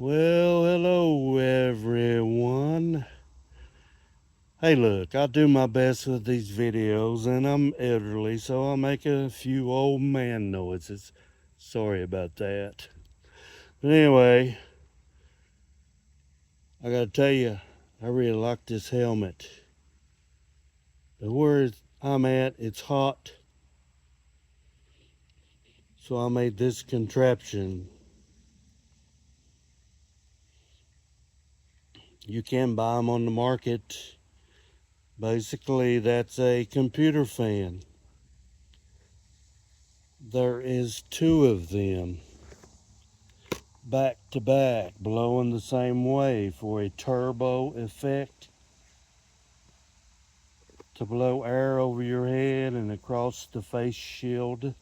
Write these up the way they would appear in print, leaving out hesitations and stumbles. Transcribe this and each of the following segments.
Well, hello everyone. Hey, look, I do my best with these videos, and I'm elderly, so I'll make a few old man noises. Sorry about that. But anyway, I gotta tell you, I really like this helmet. But where I'm at, it's hot, so I made this contraption. You can buy them on the market. Basically, that's a computer fan. There is two of them back to back, blowing the same way for a turbo effect to blow air over your head and across the face shield.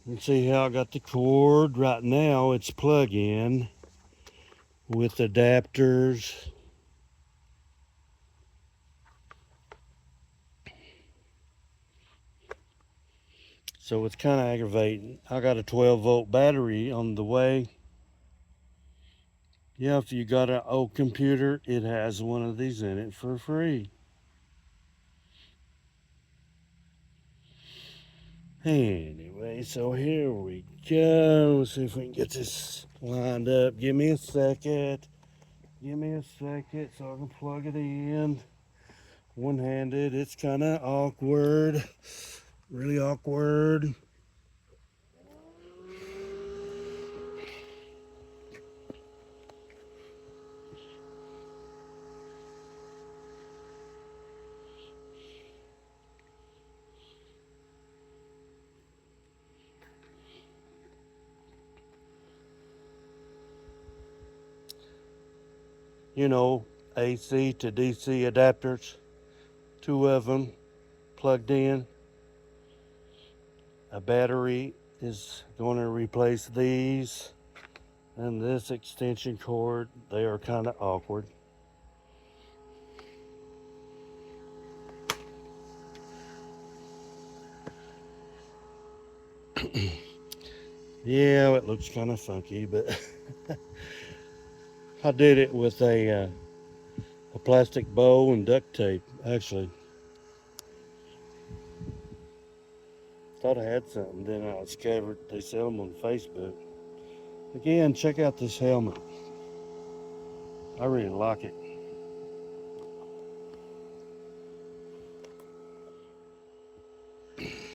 And see how I got the cord. Right now it's plug in with adapters. So it's kind of aggravating. I got a 12-volt battery on the way. Yeah, if you got an old computer, it has one of these in it for free. Anyway, so here we go. Let's see if we can get this lined up. Give me a second. Give me a second so I can plug it in. One-handed. It's kind of awkward. Really awkward. You know, AC to DC adapters. Two of them plugged in. A battery is going to replace these. And this extension cord, they are kind of awkward. Yeah, it looks kind of funky, but I did it with a plastic bow and duct tape, actually. Thought I had something, then I discovered they sell them on Facebook. Again, check out this helmet. I really like it.